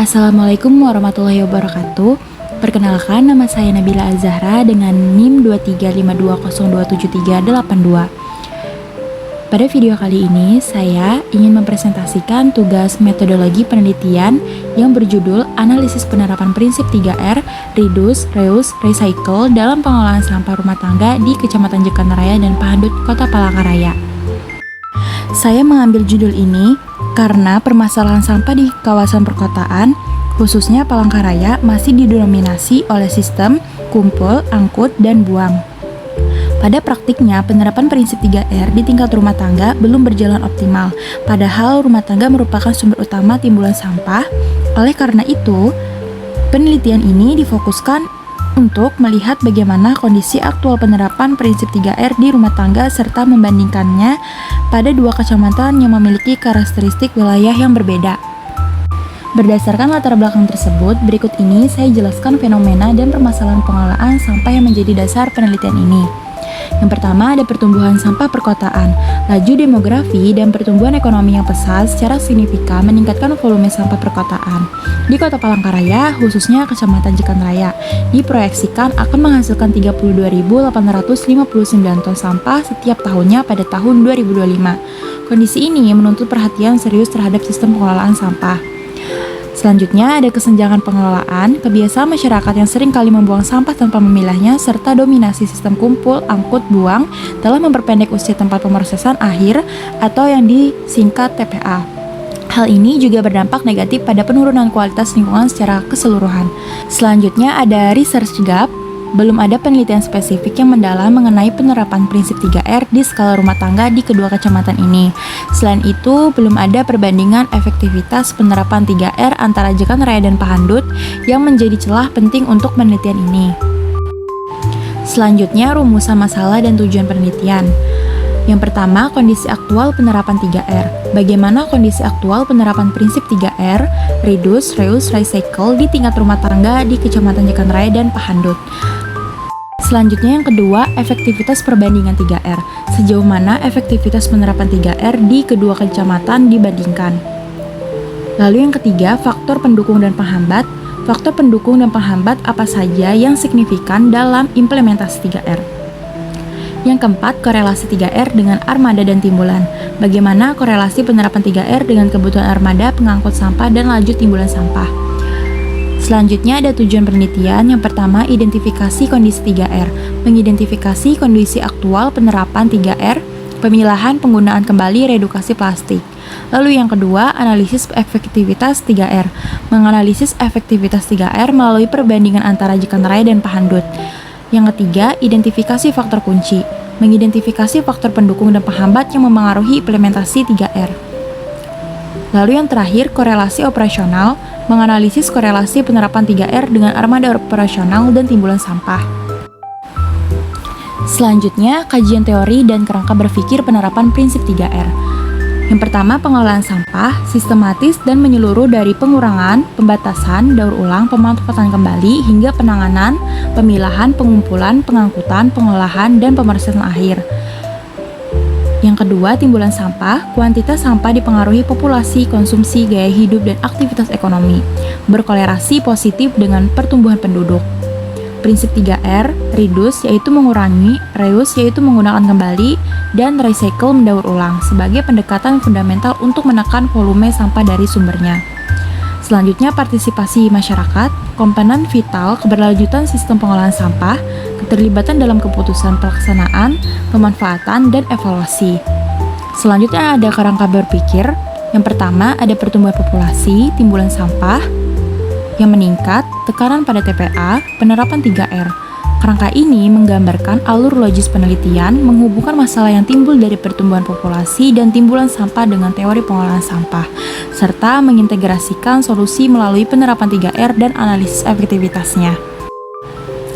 Assalamualaikum warahmatullahi wabarakatuh. Perkenalkan, nama saya Nabila Azahra dengan NIM 23520273882. Pada video kali ini, saya ingin mempresentasikan tugas metodologi penelitian yang berjudul Analisis Penerapan Prinsip 3R, Reduce, Reuse, Recycle dalam pengelolaan sampah rumah tangga di Kecamatan Jekanraya dan Pahandut, Kota Palangkaraya. Saya mengambil judul ini karena permasalahan sampah di kawasan perkotaan, khususnya Palangkaraya, masih didominasi oleh sistem kumpul, angkut, dan buang. Pada praktiknya, penerapan prinsip 3R di tingkat rumah tangga belum berjalan optimal, padahal rumah tangga merupakan sumber utama timbulan sampah. Oleh karena itu, penelitian ini difokuskan untuk melihat bagaimana kondisi aktual penerapan prinsip 3R di rumah tangga serta membandingkannya pada dua kecamatan yang memiliki karakteristik wilayah yang berbeda. Berdasarkan latar belakang tersebut, berikut ini saya jelaskan fenomena dan permasalahan pengelolaan sampah yang menjadi dasar penelitian ini. Yang pertama, ada pertumbuhan sampah perkotaan. Laju demografi dan pertumbuhan ekonomi yang pesat secara signifikan meningkatkan volume sampah perkotaan. Di Kota Palangkaraya, khususnya Kecamatan Jekanraya, diproyeksikan akan menghasilkan 32.859 ton sampah setiap tahunnya pada tahun 2025. Kondisi ini menuntut perhatian serius terhadap sistem pengelolaan sampah. Selanjutnya, ada kesenjangan pengelolaan, kebiasaan masyarakat yang sering kali membuang sampah tanpa memilahnya, serta dominasi sistem kumpul, angkut, buang telah memperpendek usia tempat pemrosesan akhir atau yang disingkat TPA. Hal ini juga berdampak negatif pada penurunan kualitas lingkungan secara keseluruhan. Selanjutnya, ada research gap. Belum ada penelitian spesifik yang mendalam mengenai penerapan prinsip 3R di skala rumah tangga di kedua kecamatan ini. Selain itu, belum ada perbandingan efektivitas penerapan 3R antara Jekanraya dan Pahandut yang menjadi celah penting untuk penelitian ini. Selanjutnya, rumusan masalah dan tujuan penelitian. Yang pertama, kondisi aktual penerapan 3R. Bagaimana kondisi aktual penerapan prinsip 3R, Reduce, Reuse, Recycle di tingkat rumah tangga di Kecamatan Jekanraya dan Pahandut. Selanjutnya yang kedua, efektivitas perbandingan 3R. Sejauh mana efektivitas penerapan 3R di kedua kecamatan dibandingkan. Lalu yang ketiga, faktor pendukung dan penghambat. Faktor pendukung dan penghambat apa saja yang signifikan dalam implementasi 3R. Yang keempat, korelasi 3R dengan armada dan timbulan. Bagaimana korelasi penerapan 3R dengan kebutuhan armada, pengangkut sampah, dan laju timbulan sampah. Selanjutnya ada tujuan penelitian. Yang pertama, identifikasi kondisi 3R. Mengidentifikasi kondisi aktual penerapan 3R, pemilahan penggunaan kembali reedukasi plastik. Lalu yang kedua, analisis efektivitas 3R. Menganalisis efektivitas 3R melalui perbandingan antara Jekanraya dan Pahandut. Yang ketiga, identifikasi faktor kunci. Mengidentifikasi faktor pendukung dan penghambat yang memengaruhi implementasi 3R. Lalu yang terakhir, korelasi operasional. Menganalisis korelasi penerapan 3R dengan armada operasional dan timbulan sampah. Selanjutnya, kajian teori dan kerangka berpikir penerapan prinsip 3R. Yang pertama, pengelolaan sampah sistematis dan menyeluruh dari pengurangan, pembatasan, daur ulang, pemanfaatan kembali, hingga penanganan, pemilahan, pengumpulan, pengangkutan, pengolahan, dan pemrosesan akhir. Yang kedua, timbulan sampah. Kuantitas sampah dipengaruhi populasi, konsumsi, gaya hidup, dan aktivitas ekonomi. Berkolerasi positif dengan pertumbuhan penduduk. Prinsip 3R, Reduce yaitu mengurangi, Reuse yaitu menggunakan kembali, dan Recycle mendaur ulang sebagai pendekatan fundamental untuk menekan volume sampah dari sumbernya. Selanjutnya, partisipasi masyarakat, komponen vital keberlanjutan sistem pengolahan sampah, keterlibatan dalam keputusan pelaksanaan, pemanfaatan, dan evaluasi. Selanjutnya ada kerangka berpikir. Yang pertama, ada pertumbuhan populasi, timbulan sampah yang meningkat, tekanan pada TPA, penerapan 3R. Kerangka ini menggambarkan alur logis penelitian, menghubungkan masalah yang timbul dari pertumbuhan populasi dan timbulan sampah dengan teori pengolahan sampah, serta mengintegrasikan solusi melalui penerapan 3R dan analisis efektivitasnya.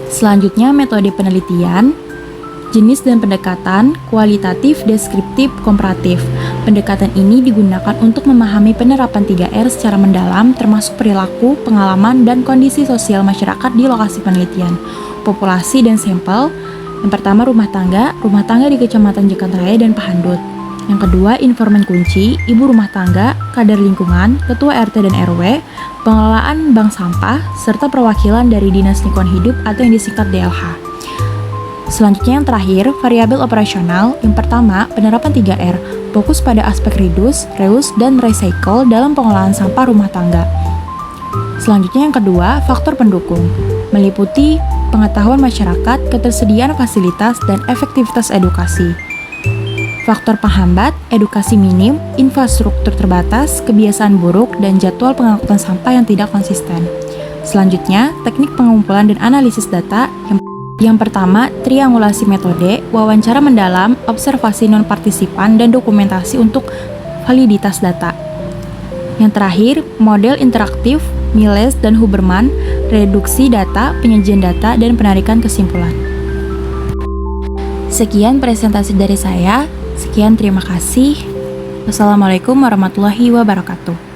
Selanjutnya, metode penelitian, jenis dan pendekatan, kualitatif, deskriptif, komparatif. Pendekatan ini digunakan untuk memahami penerapan 3R secara mendalam, termasuk perilaku, pengalaman, dan kondisi sosial masyarakat di lokasi penelitian. Populasi dan sampel. Yang pertama, rumah tangga di Kecamatan Jekanraya dan Pahandut. Yang kedua, informan kunci, ibu rumah tangga, kader lingkungan, ketua RT dan RW, pengelolaan bank sampah, serta perwakilan dari Dinas Lingkungan Hidup atau yang disingkat DLH. Selanjutnya yang terakhir, variabel operasional. Yang pertama, penerapan 3R, fokus pada aspek reduce, reuse, dan recycle dalam pengelolaan sampah rumah tangga. Selanjutnya yang kedua, faktor pendukung, meliputi pengetahuan masyarakat, ketersediaan fasilitas, dan efektivitas edukasi. Faktor penghambat, edukasi minim, infrastruktur terbatas, kebiasaan buruk, dan jadwal pengangkutan sampah yang tidak konsisten. Selanjutnya, teknik pengumpulan dan analisis data. Yang pertama, triangulasi metode, wawancara mendalam, observasi non-partisipan, dan dokumentasi untuk validitas data. Yang terakhir, model interaktif, Miles dan Huberman, reduksi data, penyajian data, dan penarikan kesimpulan. Sekian presentasi dari saya. Sekian, terima kasih. Wassalamualaikum warahmatullahi wabarakatuh.